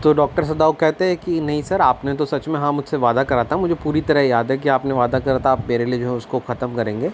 तो डॉक्टर सदाव कहते हैं कि नहीं सर, आपने तो सच में हाँ मुझसे वादा करा था, मुझे पूरी तरह याद है कि आपने वादा करा था आप मेरे लिए जो है उसको ख़त्म करेंगे।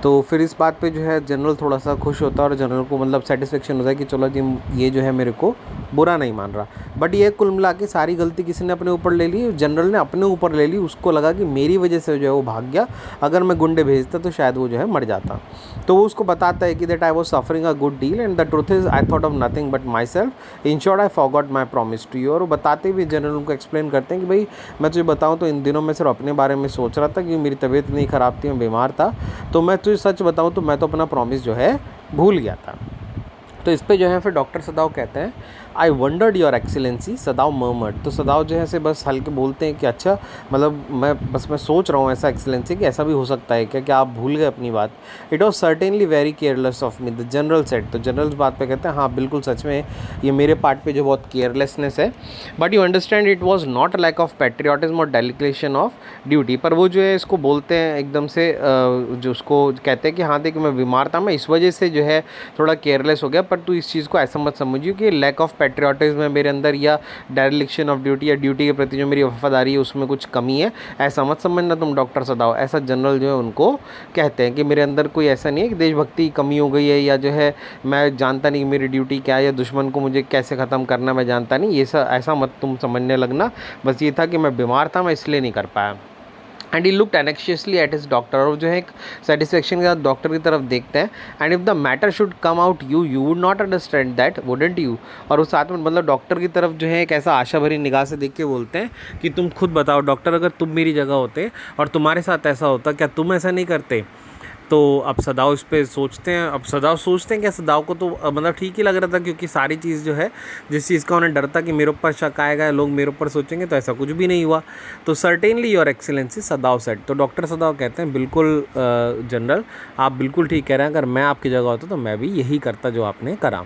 तो फिर इस बात पे जो है जनरल थोड़ा सा खुश होता है और जनरल को मतलब सेटिस्फेक्शन होता है कि चलो जी ये जो है मेरे को बुरा नहीं मान रहा। बट ये कुल मिला के सारी गलती किसी ने अपने ऊपर ले ली, जनरल ने अपने ऊपर ले ली। उसको लगा कि मेरी वजह से जो है वो भाग गया, अगर मैं गुंडे भेजता तो शायद वो जो है मर जाता। तो वो उसको बताता है कि that I was suffering a good deal and the truth is I thought of nothing but myself, in short I forgot my promise to you. और वो बताते हुए जनरल उनको एक्सप्लेन करते हैं कि भाई मैं तुझे बताऊँ तो इन दिनों मैं सिर्फ अपने बारे में सोच रहा था, क्योंकि मेरी तबीयत इतनी ख़राब थी, मैं बीमार था। तो मैं तुझे सच बताऊँ तो मैं तो अपना प्रॉमिस जो है भूल गया था। तो इस पे जो है फिर डॉक्टर सदाव कहते हैं आई वंडर्ड योर एक्सीलेंसी। सदाव मर्मर्ड, तो सदाव जो है से बस हल्के बोलते हैं कि अच्छा मतलब मैं सोच रहा हूँ ऐसा एक्सीलेंसी कि ऐसा भी हो सकता है क्या आप भूल गए अपनी बात। It was certainly very careless of me, the general said. तो जनरल बात पे कहते हैं हाँ बिल्कुल सच में ये मेरे पार्ट पे जो बहुत केयरलेसनेस है, but you understand it was not lack of patriotism और डेडिकेशन ऑफ ड्यूटी। पर वो जो है इसको बोलते हैं एकदम से जो उसको कहते हैं कि हाँ देख मैं बीमार था, मैं इस वजह से जो है थोड़ा केयरलेस हो गया, पर तू इस चीज़ को ऐसा मत समझिए कि लैक ऑफ पेट्रियाटिज्म है मेरे अंदर या डायरेक्शन ऑफ ड्यूटी या ड्यूटी के प्रति जो मेरी वफादारी है उसमें कुछ कमी है, ऐसा मत समझना तुम डॉक्टर सदाव। ऐसा जनरल जो है उनको कहते हैं कि मेरे अंदर कोई ऐसा नहीं है कि देशभक्ति की कमी हो गई है या जो है मैं जानता नहीं मेरी ड्यूटी क्या है या दुश्मन को मुझे कैसे ख़त्म करना मैं जानता नहीं, ये सब ऐसा मत तुम समझने लगना। बस ये था कि मैं बीमार था, मैं इसलिए नहीं कर पाया। And he looked anxiously at his doctor, और जो है एक सेटिस्फेक्शन के साथ डॉक्टर की तरफ देखते हैं। And if the matter should come out you would not understand that wouldn't you. और उस साथ में मतलब डॉक्टर की तरफ जो है एक ऐसा आशा भरी निगाह से देख के बोलते हैं कि तुम खुद बताओ डॉक्टर, अगर तुम मेरी जगह होते और तुम्हारे साथ ऐसा होता क्या तुम ऐसा नहीं करते। तो अब सदाव इस पे सोचते हैं, अब सदाव सोचते हैं क्या सदाव को तो मतलब ठीक ही लग रहा था, क्योंकि सारी चीज़ जो है जिस चीज़ का उन्हें डर था कि मेरे ऊपर शक आएगा, लोग मेरे ऊपर सोचेंगे, तो ऐसा कुछ भी नहीं हुआ। तो सर्टेनली योर एक्सीलेंसी सदाव सेड। तो डॉक्टर सदाव कहते हैं बिल्कुल जनरल आप बिल्कुल ठीक कह रहे हैं, अगर मैं आपकी जगह होता तो मैं भी यही करता जो आपने करा।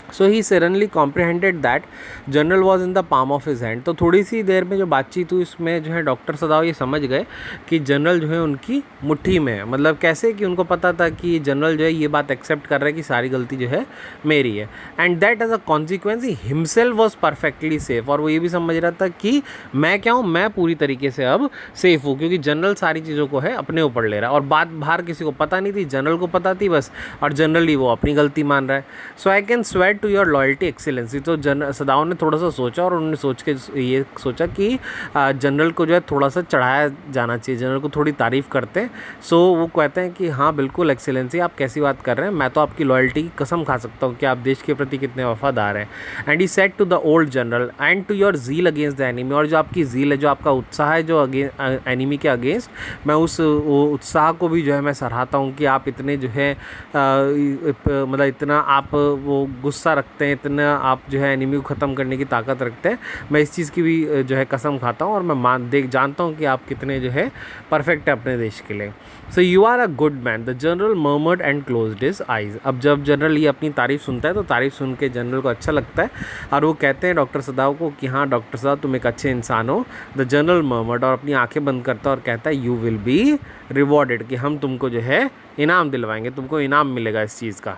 So he suddenly comprehended that general was in the palm of his hand. तो थोड़ी सी देर में जो बातचीत हुई इसमें जो है डॉक्टर सदाव ये समझ गए कि जनरल जो है उनकी मुट्ठी में है। मतलब कैसे कि उनको पता था कि जनरल जो है ये बात एक्सेप्ट कर रहा है कि सारी गलती जो है मेरी है। And that as a consequence he himself was perfectly safe. और वो ये भी समझ रहा था कि मैं क्या हूँ, मैं पूरी तरीके से अब सेफ हूँ, क्योंकि जनरल सारी चीज़ों को है अपने ऊपर ले रहा है और बात बाहर किसी को पता नहीं थी, जनरल को पता थी बस, और जनरली वो अपनी गलती मान रहा है। So I can swear to your loyalty excellency. तो सदाव ने थोड़ा सा सोचा और उन्होंने सोच के ये सोचा कि जनरल को जो है थोड़ा सा चढ़ाया जाना चाहिए, जनरल को थोड़ी तारीफ़ करते हैं। सो वो कहते हैं कि हाँ बिल्कुल एक्सीलेंसी आप कैसी बात कर रहे हैं, मैं तो आपकी लॉयल्टी की कसम खा सकता हूँ कि आप देश के प्रति कितने वफादार हैं। And he said to the old general and to your zeal against the enemy. और जो आपकी जील है, जो आपका उत्साह है जो एनिमी के अगेंस्ट, मैं उस उत्साह को भी जो है मैं सराहता हूँ कि आप इतने जो है मतलब इतना आप वो गुस्सा रखते हैं, इतना आप जो है एनिमी को ख़त्म करने की ताकत रखते हैं। मैं इस चीज़ की भी जो है कसम खाता हूँ और मैं जानता हूँ कि आप कितने जो है परफेक्ट है अपने देश के लिए। So you are a good man, the general murmured and closed his eyes. अब जब जनरल ये अपनी तारीफ़ सुनता है तो तारीफ़ सुन के जनरल को अच्छा लगता है और वो कहते हैं डॉक्टर सदाव को कि हाँ डॉक्टर सदाव तुम एक अच्छे इंसान हो। द जनरल मर्मर्ड, और अपनी आंखें बंद करता है और कहता है यू विल बी रिवॉर्डेड, कि हम तुमको जो है इनाम दिलवाएंगे, तुमको इनाम मिलेगा इस चीज़ का।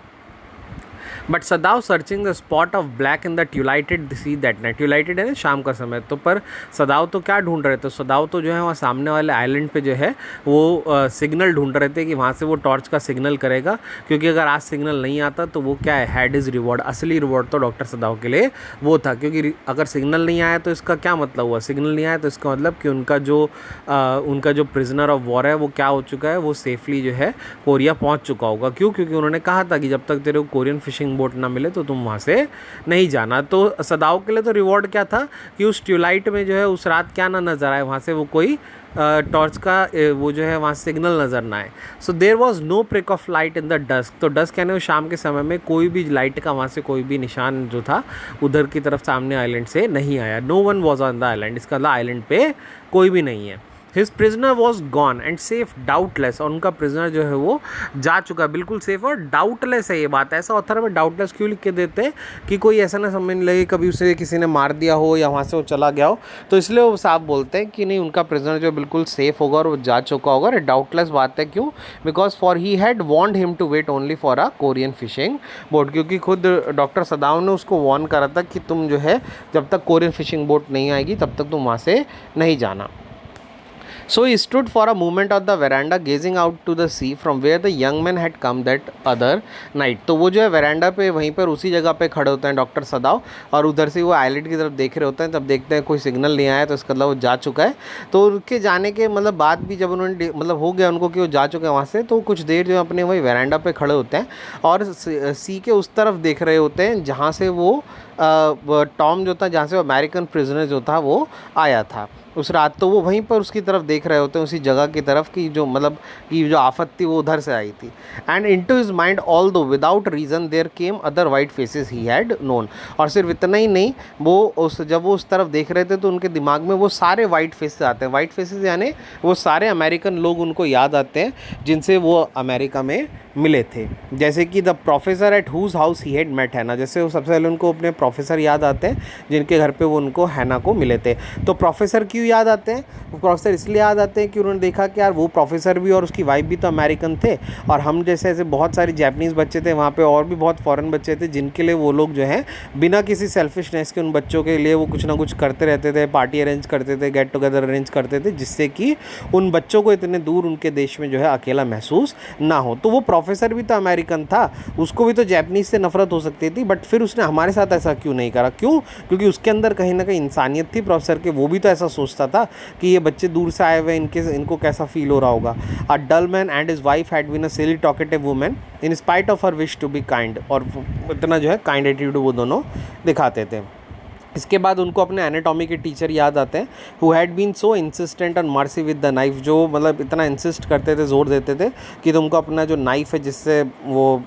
But Sadao searching the spot of black in the twilighted sea that night. Twilighted है ना शाम का समय, तो पर सदाव तो क्या ढूंढ रहे थे, सदाव तो जो है वहाँ सामने वाले आइलैंड पे जो है वो सिग्नल ढूंढ रहे थे कि वहाँ से वो टॉर्च का सिग्नल करेगा, क्योंकि अगर आज सिग्नल नहीं आता तो वो क्या है हैड इज़ रिवॉर्ड। असली रिवॉर्ड तो डॉक्टर सदाव के लिए वो था, क्योंकि अगर सिग्नल नहीं आया तो इसका क्या मतलब हुआ, सिग्नल नहीं आया तो इसका मतलब कि उनका जो प्रिजनर ऑफ वॉर है वो क्या हो चुका है, वो सेफली जो है कोरिया पहुँच चुका होगा। क्यों, क्योंकि उन्होंने कहा था कि जब तक तेरे को कोरियन फिशिंग बोट ना मिले तो तुम वहाँ से नहीं जाना। तो सदाव के लिए तो रिवॉर्ड क्या था कि उस ट्यूलाइट में जो है उस रात क्या ना नज़र आए, वहाँ से वो कोई टॉर्च का वो जो है वहाँ सिग्नल नज़र ना आए। So there was no prick of light in the dusk. तो डस्क यानी वो शाम के समय में कोई भी लाइट का वहाँ से कोई भी निशान जो था उधर की तरफ सामने आइलैंड से नहीं आया। No one was on the island, इसका मतलब आइलैंड पे कोई भी नहीं है। His prisoner was gone and safe doubtless, और उनका प्रिजनर जो है वो जा चुका, बिल्कुल सेफ और डाउटलेस है ये बात। ऐसा ऑथर में डाउटलेस क्यों लिख के देते हैं कि कोई ऐसा ना समझने लगे कभी उसे किसी ने मार दिया हो या वहाँ से वो चला गया हो, तो इसलिए वो साफ बोलते हैं कि नहीं, उनका प्रिजनर जो बिल्कुल सेफ होगा और वो जा चुका होगा। और डाउटलेस बात है, क्यों? Because for he had warned him to wait only for a Korean fishing boat, क्योंकि खुद डॉक्टर सदाव ने उसको वार्न करा था कि तुम जो है जब तक कोरियन फिशिंग बोट नहीं आएगी तब तक तुम वहाँ से नहीं जाना। So he stood for a moment on the veranda gazing out to the sea from where the young man had come that other night। तो वो जो है वेरांडा पे वहीं पर उसी जगह पे खड़े होते हैं डॉक्टर सदाव, और उधर से वो आइलैंड की तरफ देख रहे होते हैं। तब देखते हैं कोई सिग्नल नहीं आया, तो इसका मतलब वो जा चुका है। तो उनके जाने के मतलब बाद भी जब उन्होंने मतलब हो गया उनको कि वो जा चुके हैं वहाँ से, तो कुछ देर जो है अपने वही वेरांडा पे खड़े होते हैं और सी के उस तरफ देख रहे होते हैं जहाँ से वो टॉम जो था, जहाँ से अमेरिकन प्रिजनर जो था वो आया था उस रात। तो वो वहीं पर उसकी तरफ देख रहे होते हैं, उसी जगह की तरफ की जो मतलब कि जो आफत थी वो उधर से आई थी। And into his mind although without reason there came other white faces he had known. और सिर्फ इतना ही नहीं, वो जब वो उस तरफ देख रहे थे तो उनके दिमाग में वो सारे वाइट फेसेस आते हैं। वाइट फेसेस यानी वो सारे अमेरिकन लोग उनको याद आते हैं जिनसे वो अमेरिका में मिले थे। जैसे कि the professor at whose house he had met हैना, जैसे वो सबसे पहले उनको अपने प्रोफेसर याद आते हैं जिनके घर पे वो उनको हैना को मिले थे। तो प्रोफेसर क्यों याद आते हैं? वो प्रोफेसर इसलिए याद आते हैं कि उन्होंने देखा कि यार वो प्रोफेसर भी और उसकी वाइफ भी तो अमेरिकन थे, और हम जैसे ऐसे बहुत सारे जैपनीज़ बच्चे थे वहाँ पे, और भी बहुत फॉरेन बच्चे थे जिनके लिए वो लोग जो हैं बिना किसी सेल्फिशनेस के उन बच्चों के लिए वो कुछ ना कुछ करते रहते थे, पार्टी अरेंज करते थे, गेट टुगेदर अरेंज करते थे, जिससे कि उन बच्चों को इतने दूर उनके देश में जो है अकेला महसूस ना हो। तो वो प्रोफेसर भी तो अमेरिकन था, उसको भी तो जैपनीज़ से नफरत हो सकती थी, बट फिर उसने हमारे साथ ऐसा क्यों नहीं करा? क्यों? क्योंकि उसके अंदर कहीं ना कहीं इंसानियत थी प्रोफेसर के। वो भी तो ऐसा सोचता था कि ये बच्चे दूर से आए हुए, इनको कैसा फील हो रहा होगा। A dull man and his wife had been a silly talkative woman in spite of her wish to be kind, और इतना जो है काइंड एटीट्यूड वो दोनों दिखाते थे। इसके बाद उनको अपने एनाटॉमी के टीचर याद आते हैं, who had been so insistent on mercy with the knife, जो मतलब इतना इंसिस्ट करते थे, जोर देते थे कि तुमको अपना जो नाइफ है जिससे वो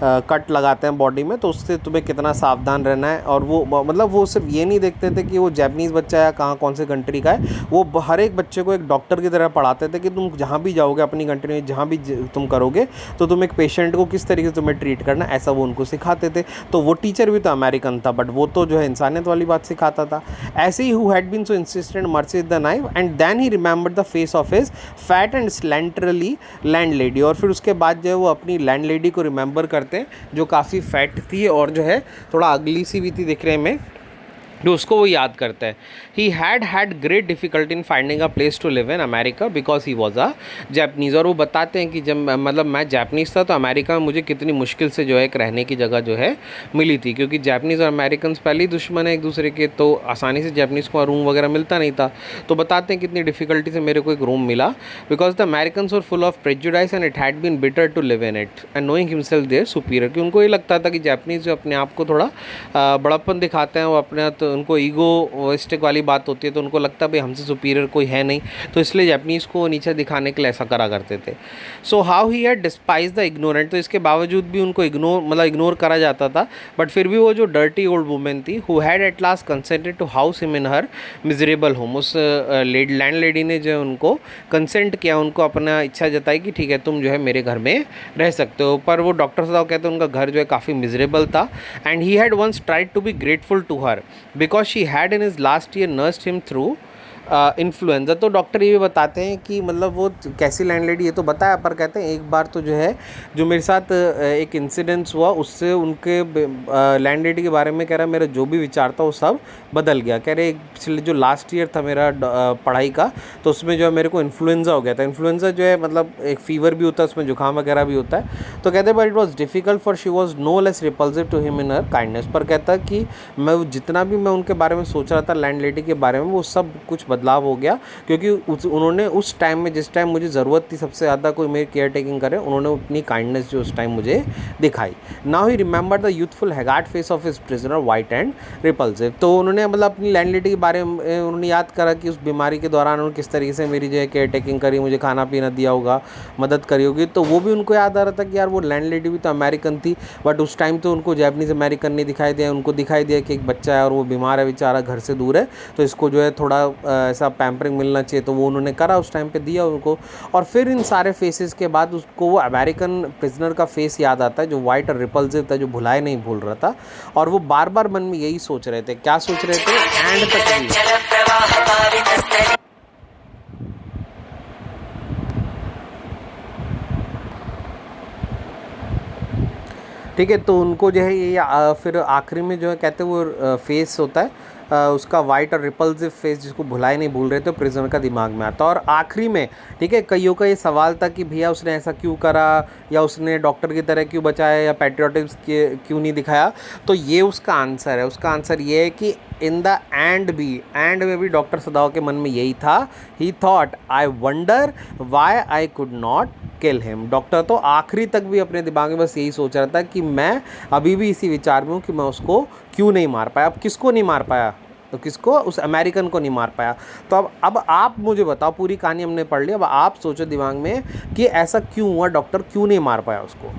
कट लगाते हैं बॉडी में, तो उससे तुम्हें कितना सावधान रहना है। और वो मतलब वो सिर्फ ये नहीं देखते थे कि वो जैपनीज़ बच्चा है कहाँ कौन से कंट्री का है, वो हर एक बच्चे को एक डॉक्टर की तरह पढ़ाते थे कि तुम जहाँ भी जाओगे अपनी कंट्री में, जहाँ भी तुम करोगे तो तुम एक पेशेंट को किस तरीके से तुम्हें ट्रीट करना, ऐसा वो उनको सिखाते थे। तो वो टीचर भी तो अमेरिकन था, बट वो तो जो है इंसानियत वाली बात सिखाता था। ऐसे ही who had been so insistent mercy the knife and then he remembered the face of his fat and slatternly landlady, और फिर उसके बाद जो है वो अपनी लैंड लेडी को रिमेंबर करते हैं जो काफ़ी फैट थी और जो है थोड़ा अगली सी भी थी दिखने में, जो उसको वो याद करता है। He had great difficulty in finding a place to live in America because he was a Japanese, और वो बताते हैं कि जब मतलब मैं जैपनीज़ था तो अमेरिका में मुझे कितनी मुश्किल से जो है एक रहने की जगह जो है मिली थी, क्योंकि जैपनीज़ और अमेरिकन पहले ही दुश्मन है एक दूसरे के, तो आसानी से जैपनीज़ को रूम वगैरह मिलता नहीं था। तो बताते हैं कितनी डिफ़िकल्टी से मेरे को एक रूम मिला, because the Americans were full of prejudice and it had been bitter to live in it and knowing himself there superior, कि उनको ये लगता था कि जैपनीज़ जो अपने आप को थोड़ा बड़प्पन दिखाते हैं, वो अपने तो उनको ईगोइस्टिक वाली बात होती है, तो उनको लगता है भाई हमसे सुपीरियर कोई है नहीं, तो इसलिए जैपनीज़ को नीचे दिखाने के लिए ऐसा करा करते थे। So how he had despise the ignorant, तो इसके बावजूद भी उनको इग्नोर करा जाता था, बट फिर भी वो जो डर्टी ओल्ड वुमेन थी who had at last consented to house him in her miserable home, उस लैंड लेडी ने जो है उनको कंसेंट किया, उनको अपना इच्छा जताई कि ठीक है तुम जो है मेरे घर में रह सकते हो। पर वो डॉक्टर साहब कहते हैं उनका घर जो है काफ़ी मिजरेबल था, and he had once tried to be grateful to her because she had in his last year nursed him through influenza. तो डॉक्टर ये भी बताते हैं कि मतलब वो कैसी लैंडलेडी ये तो बताया, पर कहते हैं एक बार तो जो है जो मेरे साथ एक इंसिडेंस हुआ उससे उनके लैंडलेडी के बारे में कह रहा है मेरा जो भी विचार था वो सब बदल गया। कह रहे पिछले जो लास्ट ईयर था मेरा पढ़ाई का, तो उसमें जो है मेरे को इन्फ्लुएंजा हो गया था। इन्फ्लुएंजा जो है मतलब एक फीवर भी होता है, उसमें जुकाम वगैरह भी होता है। तो कहते हैं but it was difficult for she was no less repulsive to him in her kindness. पर कहता है कि मैं जितना भी मैं उनके बारे में सोच रहा था लैंडलेडी के बारे में, वो सब कुछ बदलाव हो गया, क्योंकि उन्होंने उस टाइम में जिस टाइम मुझे ज़रूरत थी सबसे ज़्यादा कोई मेरी केयर टेकिंग करे, उन्होंने अपनी काइंडनेस जो उस टाइम मुझे दिखाई। Now he remember the youthful haggard face of his prisoner white and repulsive. तो उन्होंने मतलब अपनी लैंडलेडी के बारे में उन्होंने याद करा कि उस बीमारी के दौरान उन्होंने किस तरीके से मेरी जो है केयर टेकिंग करी, मुझे खाना पीना दिया होगा, मदद करी होगी। तो वो भी उनको याद आ रहा था कि यार यार वो लैंडलेडी भी तो अमेरिकन थी, बट उस टाइम तो उनको जैपनीज़ अमेरिकन नहीं दिखाई दिया, उनको दिखाई दिया कि एक बच्चा है और वो बीमार है बेचारा, घर से दूर है, तो इसको जो है थोड़ा ऐसा पैम्परिंग मिलना चाहिए, तो वो उन्होंने करा उस टाइम पे, दिया उनको। और फिर इन सारे फेसेस के बाद उसको वो अमेरिकन प्रिजनर का फेस याद आता है जो वाइट और रिपल्सिव था, जो भुलाए नहीं भूल रहा था, और वो बार बार मन में यही सोच रहे थे। क्या सोच रहे थे? एंड तक भी ठीक है। तो उनको जो है ये फिर आखिरी में जो है कहते हैं वो फेस होता है उसका वाइट और रिपल्सिव फेस, जिसको भुलाए नहीं भूल रहे थे, प्रिजनर का दिमाग में आता। और आखिरी में ठीक है, कईयों का ये सवाल था कि भैया उसने ऐसा क्यों करा, या उसने डॉक्टर की तरह क्यों बचाया, या पैट्रियोटिज्म क्यों नहीं दिखाया। तो ये उसका आंसर है। उसका आंसर ये है कि इन द एंड में भी डॉक्टर सदाव के मन में यही था। ही thought I wonder why I could not kill him. Doctor तो आखिरी तक भी अपने दिमाग में बस यही सोच रहा था कि मैं अभी भी इसी विचार में हूँ कि मैं उसको क्यों नहीं मार पाया। अब किसको नहीं मार पाया? तो किसको? उस अमेरिकन को नहीं मार पाया। तो अब आप मुझे बताओ, पूरी कहानी हमने पढ़ ली, अब आप सोचो दिमाग में कि ऐसा क्यों हुआ, डॉक्टर क्यों नहीं मार पाया उसको।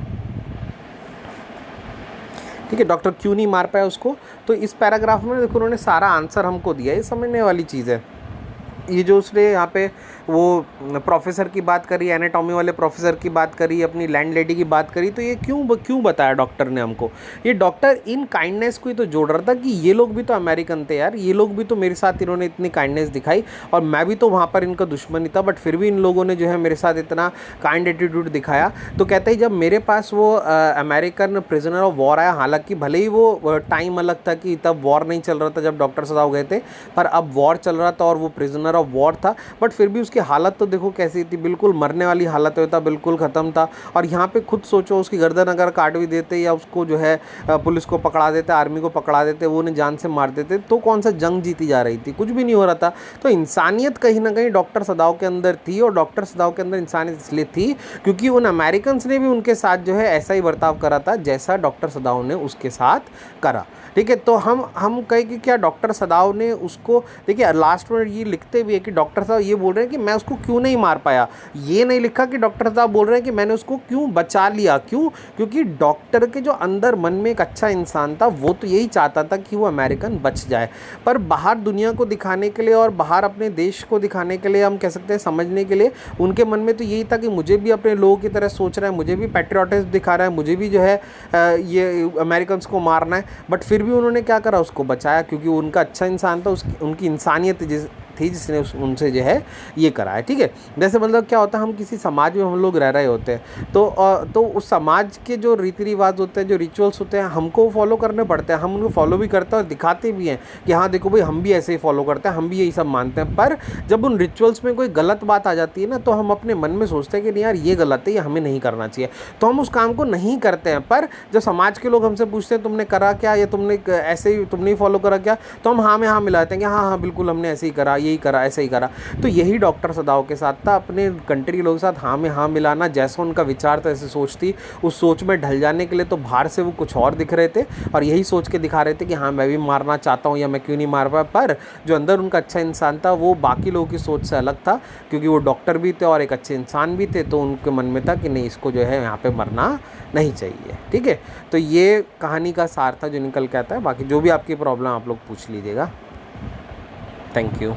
ठीक है, डॉक्टर क्यों नहीं मार पाया उसको। तो इस पैराग्राफ में देखो उन्होंने सारा आंसर हमको दिया। ये समझने वाली चीज़ है। ये जो उसने यहाँ पे वो प्रोफेसर की बात करी, एनाटॉमी वाले प्रोफेसर की बात करी, अपनी लैंडलेडी की बात करी, तो ये क्यों बताया डॉक्टर ने हमको? ये डॉक्टर इन काइंडनेस को ही तो जोड़ रहा था कि ये लोग भी तो अमेरिकन थे यार, ये लोग भी तो मेरे साथ इन्होंने इतनी काइंडनेस दिखाई, और मैं भी तो वहाँ पर इनका दुश्मन ही था, बट फिर भी इन लोगों ने जो है मेरे साथ इतना काइंड एटीट्यूड दिखाया। तो कहते हैं जब मेरे पास वो अमेरिकन प्रिजनर ऑफ वॉर आया, हालांकि भले ही वो टाइम अलग था कि तब वॉर नहीं चल रहा था जब डॉक्टर सदाव गए थे, पर अब वॉर चल रहा था और वो प्रिजनर ऑफ वॉर था, बट फिर भी उसकी हालत तो देखो कैसी थी, बिल्कुल मरने वाली हालत में था, बिल्कुल ख़त्म था। और यहाँ पे खुद सोचो, उसकी गर्दन अगर काट भी देते या उसको जो है पुलिस को पकड़ा देते, आर्मी को पकड़ा देते, वो उन्हें जान से मार देते, तो कौन सा जंग जीती जा रही थी? कुछ भी नहीं हो रहा था। तो इंसानियत कहीं ना कहीं डॉक्टर सदाव के अंदर थी, और डॉक्टर सदाव के अंदर इंसानियत इसलिए थी क्योंकि उन अमेरिकन ने भी उनके साथ जो है ऐसा ही बर्ताव करा था जैसा डॉक्टर सदाव ने उसके साथ करा। ठीक है, तो हम कहें कि क्या डॉक्टर सदाव ने उसको, देखिए लास्ट में ये लिखते भी है कि डॉक्टर साहब ये बोल रहे हैं कि मैं उसको क्यों नहीं मार पाया। ये नहीं लिखा कि डॉक्टर साहब बोल रहे हैं कि मैंने उसको क्यों बचा लिया। क्यों? क्योंकि डॉक्टर के जो अंदर मन में एक अच्छा इंसान था, वो तो यही चाहता था कि वो अमेरिकन बच जाए, पर बाहर दुनिया को दिखाने के लिए और बाहर अपने देश को दिखाने के लिए, हम कह सकते हैं समझने के लिए, उनके मन में तो यही था कि मुझे भी अपने लोगों की तरह सोच रहा है, मुझे भी पैट्रियोटिज्म दिखा रहा है, मुझे भी जो है ये अमेरिकन को मारना है। बट फिर भी उन्होंने क्या करा? उसको बचाया, क्योंकि उनका अच्छा इंसान था, उनकी इंसानियत थी जिसने उनसे जो है ये करा है। ठीक है, जैसे मतलब क्या होता है, हम किसी समाज में हम लोग रह रहे होते हैं, तो उस समाज के जो रीति रिवाज होते हैं, जो रिचुअल्स होते हैं, हमको फॉलो करने पड़ते हैं। हम उनको फॉलो भी करते हैं और दिखाते भी हैं कि हाँ देखो भाई, हम भी ऐसे ही फॉलो करते हैं, हम भी यही सब मानते हैं। पर जब उन रिचुअल्स में कोई गलत बात आ जाती है ना, तो हम अपने मन में सोचते हैं कि नहीं यार ये गलत है, ये हमें नहीं करना चाहिए, तो हम उस काम को नहीं करते हैं। पर जब समाज के लोग हमसे पूछते हैं तुमने करा क्या, या तुमने ऐसे ही तुमने फॉलो करा क्या, तो हम हाँ में हाँ मिलाते हैं कि हाँ हाँ बिल्कुल हमने ऐसे ही करा, यही करा, ऐसे ही करा। तो यही डॉक्टर सदाव के साथ था, अपने कंट्री लोगों के साथ हाँ में हाँ मिलाना। जैसा उनका विचार था, ऐसे सोच थी, उस सोच में ढल जाने के लिए तो बाहर से वो कुछ और दिख रहे थे, और यही सोच के दिखा रहे थे कि हाँ मैं भी मारना चाहता हूँ, या मैं क्यों नहीं मार पाया। पर जो अंदर उनका अच्छा इंसान था, वो बाकी लोगों की सोच से अलग था, क्योंकि वो डॉक्टर भी थे और एक अच्छे इंसान भी थे। तो उनके मन में था कि नहीं, इसको जो है यहाँ पे मरना नहीं चाहिए। ठीक है, तो ये कहानी का सार था जो निकल के आता है। बाकी जो भी आपकी प्रॉब्लम आप लोग पूछ लीजिएगा। Thank you.